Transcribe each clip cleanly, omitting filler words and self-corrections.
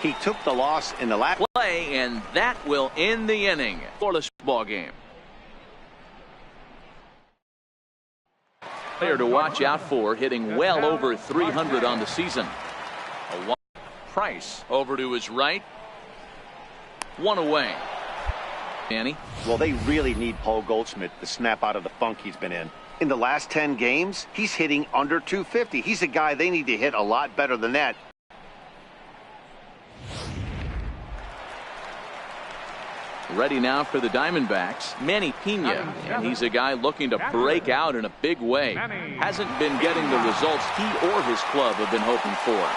He took the loss in the last play, and that will end the inning. Scoreless ball game. Player to watch out for, hitting well over 300 on the season. Price over to his right. One away. Danny. Well, they really need Paul Goldschmidt to snap out of the funk he's been in. In the last 10 games, he's hitting under 250. He's a guy they need to hit a lot better than that. Ready now for the Diamondbacks, Manny Pena, and he's a guy looking to break out in a big way. Hasn't been getting the results he or his club have been hoping for.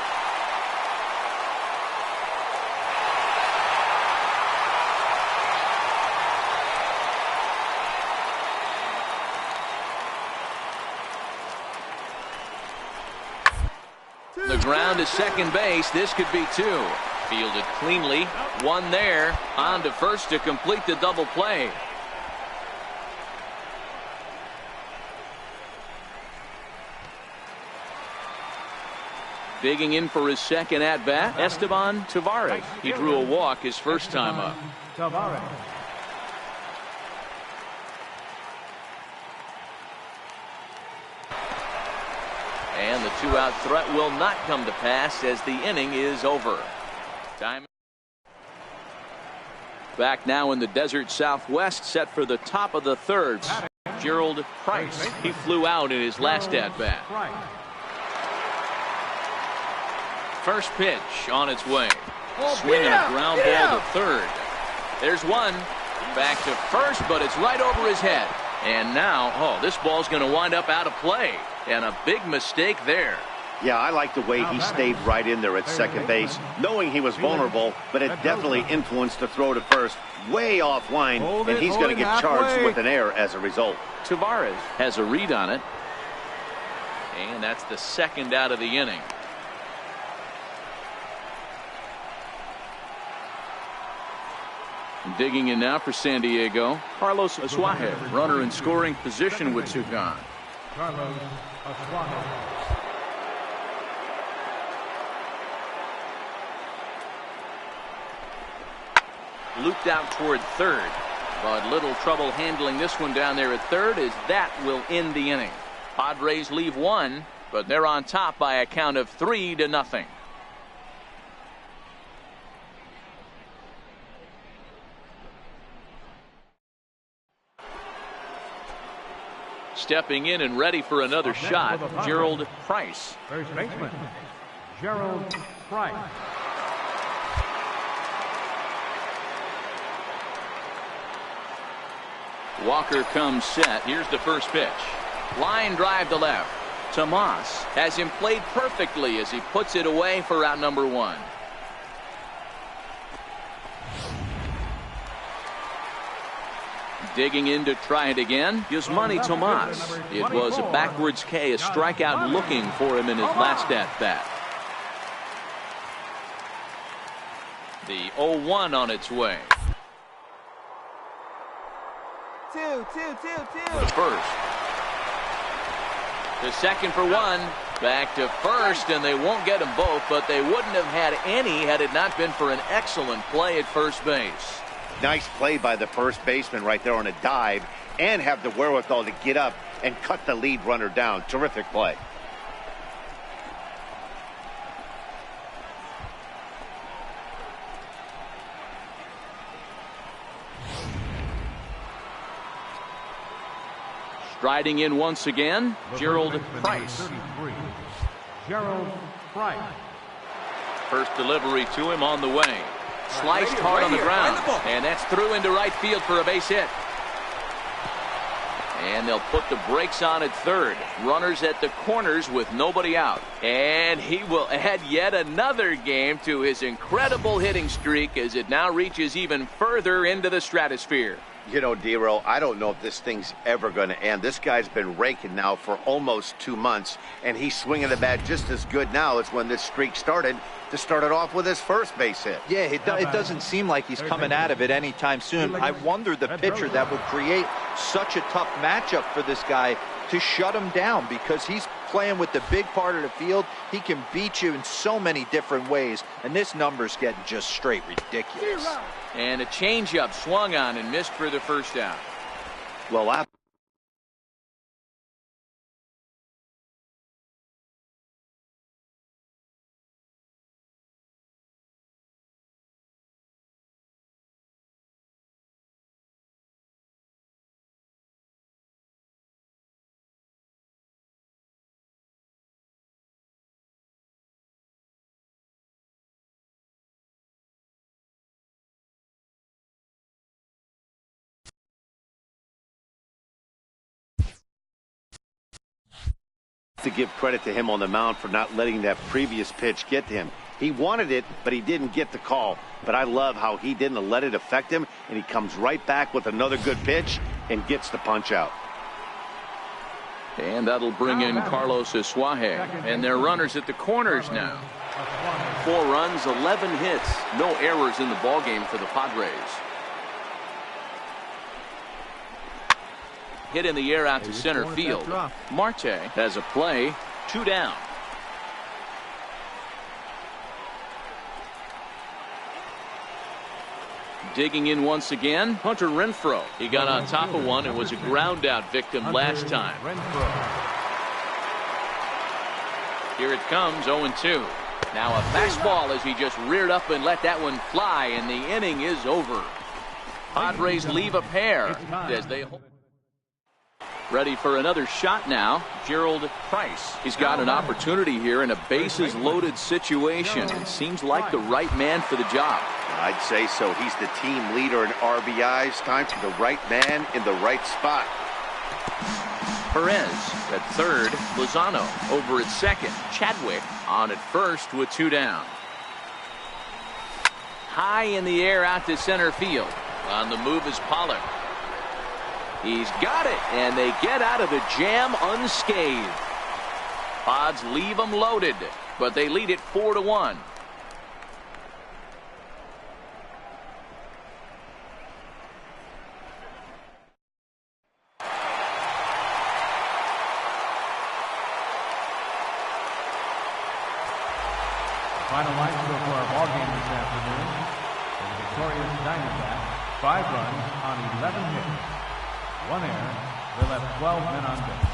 The ground to second base. This could be two. Fielded cleanly. One there. On to first to complete the double play. Digging in for his second at bat, Esteban Tavares. He drew a walk his first time up. And the two-out threat will not come to pass as the inning is over. Back now in the desert Southwest, set for the top of the third. Gerald Price. He flew out in his last at-bat. First pitch on its way. Swinging a ground ball to third. There's one. Back to first, but it's right over his head. And now, this ball's going to wind up out of play. And a big mistake there. Yeah, I like the way he stayed right in there at second base, knowing he was vulnerable, but it definitely influenced the throw to first. Way offline, and he's going to get charged with an error as a result. Tavares has a read on it. And that's the second out of the inning. Digging in now for San Diego, Carlos Asuaje, runner in scoring position with two gone. Carlos Asuaje. Looped out toward third, but little trouble handling this one down there at third, as that will end the inning. Padres leave one, but they're on top by a count of 3-0. Stepping in and ready for another shot, Gerald Price. First baseman, Gerald Price. Walker comes set. Here's the first pitch. Line drive to left. Tomas has him played perfectly as he puts it away for out number one. Digging in to try it again, Yasmani Tomas. It was a backwards K, a strikeout looking for him in his last at-bat. The 0-1 on its way. Two. The first. The second for one. Back to first, and they won't get them both, but they wouldn't have had any had it not been for an excellent play at first base. Nice play by the first baseman right there on a dive, and have the wherewithal to get up and cut the lead runner down. Terrific play. Striding in once again, Gerald Price. Gerald Price. First delivery to him on the way. Sliced hard on the ground, and that's through into right field for a base hit. And they'll put the brakes on at third. Runners at the corners with nobody out. And he will add yet another game to his incredible hitting streak as it now reaches even further into the stratosphere. You know, D-Roll, I don't know if this thing's ever going to end. This guy's been raking now for almost 2 months, and he's swinging the bat just as good now as when this streak started, to start it off with his first base hit. Yeah, it doesn't seem like he's coming out of it anytime soon. I wonder the pitcher that would create such a tough matchup for this guy to shut him down, because he's playing with the big part of the field, he can beat you in so many different ways, and this number's getting just straight ridiculous. And a changeup swung on and missed for the first out. Well, to give credit to him on the mound for not letting that previous pitch get to him. He wanted it, but he didn't get the call. But I love how he didn't let it affect him, and he comes right back with another good pitch and gets the punch out. And that'll bring in Carlos Asuaje. And they're runners at the corners now. 4 runs, 11 hits. No errors in the ballgame for the Padres. Hit in the air out to center field. Marte has a play. 2 down. Digging in once again, Hunter Renfroe. He got on top of one and was a ground out victim last time. Here it comes, 0-2. Now a fastball as he just reared up and let that one fly, and the inning is over. Padres leave a pair as they hold. Ready for another shot now, Gerald Price. He's got an opportunity here in a bases-loaded situation and seems like the right man for the job. I'd say so. He's the team leader in RBIs. Time for the right man in the right spot. Perez at third, Lozano over at second, Chadwick on at first with 2 down. High in the air out to center field. On the move is Pollard. He's got it, and they get out of the jam unscathed. Pods leave them loaded, but they lead it 4-1. Final line score for our ball game this afternoon. For the victorious Diamondbacks, 5 runs on 11 hits. 1 error. They left 12 men on base.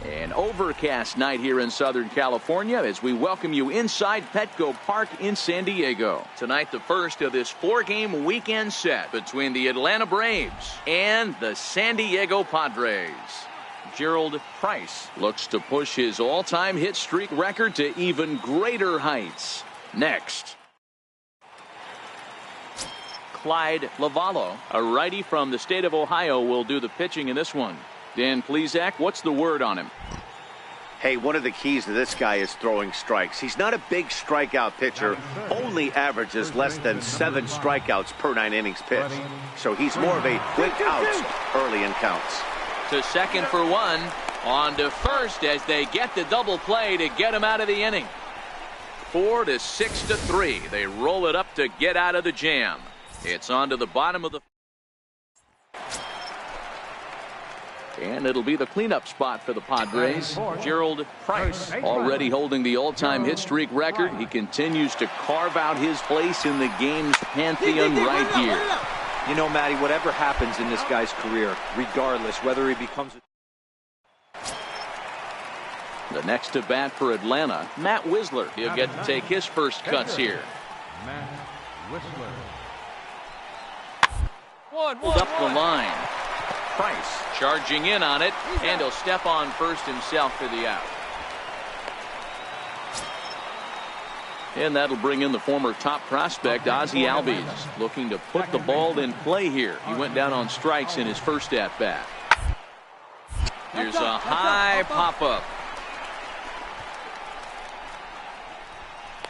An overcast night here in Southern California as we welcome you inside Petco Park in San Diego. Tonight, the first of this 4-game weekend set between the Atlanta Braves and the San Diego Padres. Gerald Price looks to push his all-time hit streak record to even greater heights. Next. Clyde Lavallo, a righty from the state of Ohio, will do the pitching in this one. Dan Plesac, what's the word on him? Hey, one of the keys to this guy is throwing strikes. He's not a big strikeout pitcher, only averages less than 7 strikeouts per 9 innings pitched. So he's more of a quick outs early in counts. To second for 1, on to first as they get the double play to get him out of the inning. 4 to 6 to 3. They roll it up to get out of the jam. It's on to the bottom of the... And it'll be the cleanup spot for the Padres. Gerald Price already holding the all-time hit streak record. He continues to carve out his place in the game's pantheon right here. You know, Matty, whatever happens in this guy's career, regardless, whether he becomes... The next to bat for Atlanta, Matt Wisler. He'll get to take his first cuts here. Matt Wisler. Pulled up the line. Price charging in on it, and he'll step on first himself for the out. And that'll bring in the former top prospect, Ozzie Albies, looking to put the ball in play here. He went down on strikes in his first at-bat. Here's a high pop-up.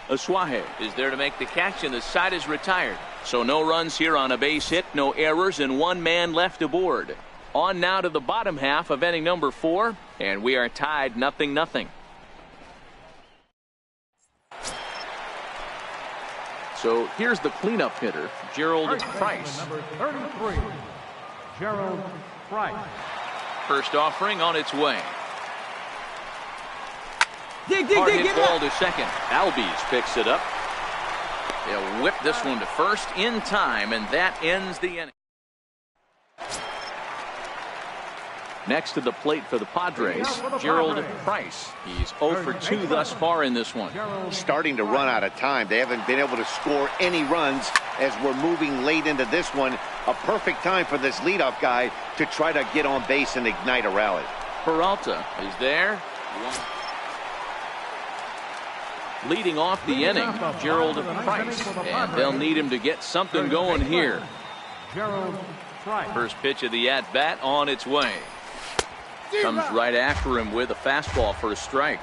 Asuaje is there to make the catch, and the side is retired. So no runs here on a base hit, no errors, and 1 man left aboard. On now to the bottom half of inning number 4, and we are tied 0-0. So here's the cleanup hitter, Gerald Price. Number 33, Gerald Price. First offering on its way. Hard hit ball to second. Albies picks it up. They'll whip this one to first in time, and that ends the inning. Next to the plate for the Padres, Gerald Price. He's 0 for 2 thus far in this one. Starting to run out of time. They haven't been able to score any runs as we're moving late into this one. A perfect time for this leadoff guy to try to get on base and ignite a rally. Peralta is there. Leading off the inning, Gerald Price. And they'll need him to get something going here. Gerald Price. First pitch of the at-bat on its way. Comes right after him with a fastball for a strike.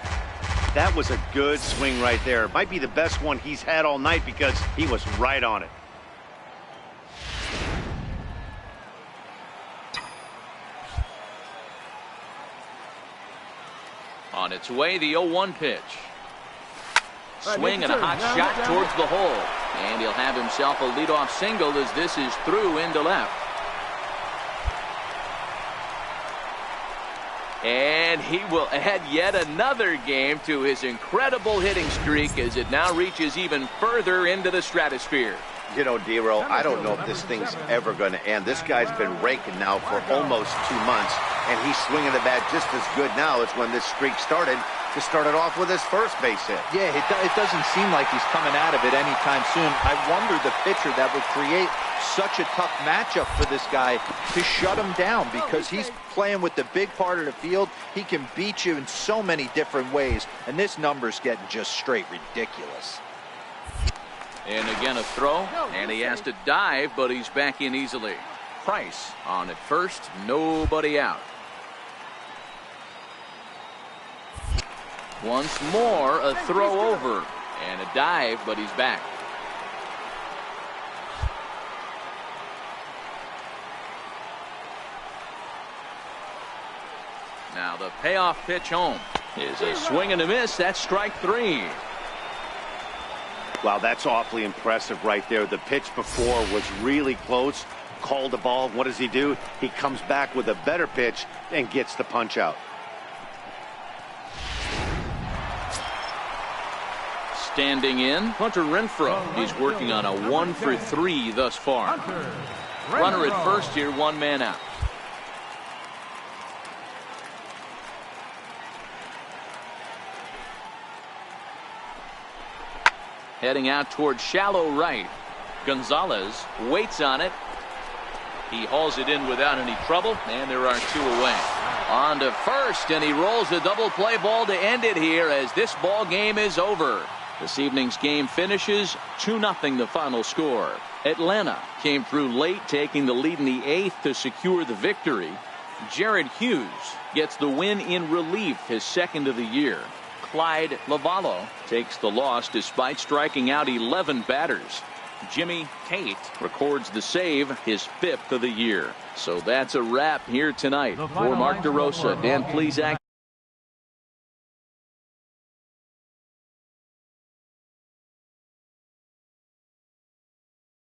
That was a good swing right there. Might be the best one he's had all night because he was right on it. On its way, the 0-1 pitch. Swing and a hot shot towards the hole. And he'll have himself a leadoff single as this is through into left. And he will add yet another game to his incredible hitting streak as it now reaches even further into the stratosphere. You know, D-Roll, I don't know if this thing's ever going to end. This guy's been raking now for almost 2 months, and he's swinging the bat just as good now as when this streak started. To start it off with his first base hit. Yeah, it doesn't seem like he's coming out of it anytime soon. I wonder the pitcher that would create such a tough matchup for this guy to shut him down, because he's playing with the big part of the field. He can beat you in so many different ways, and this number's getting just straight ridiculous. And again a throw, and he has to dive, but he's back in easily. Price on at first, nobody out. Once more, a throw over and a dive, but he's back. Now the payoff pitch home is a swing and a miss. That's strike 3. Wow, that's awfully impressive right there. The pitch before was really close. Called the ball. What does he do? He comes back with a better pitch and gets the punch out. Standing in, Hunter Renfroe. He's working on a 1 for 3 thus far. Runner at first here, 1 man out. Heading out towards shallow right. Gonzalez waits on it. He hauls it in without any trouble, and there are 2 away. On to first, and he rolls a double play ball to end it here as this ball game is over. This evening's game finishes 2-0 the final score. Atlanta came through late, taking the lead in the 8th to secure the victory. Jared Hughes gets the win in relief, his 2nd of the year. Clyde Lavallo takes the loss despite striking out 11 batters. Jimmy Tate records the save, his 5th of the year. So that's a wrap here tonight. For Mark DeRosa, Dan Plesac,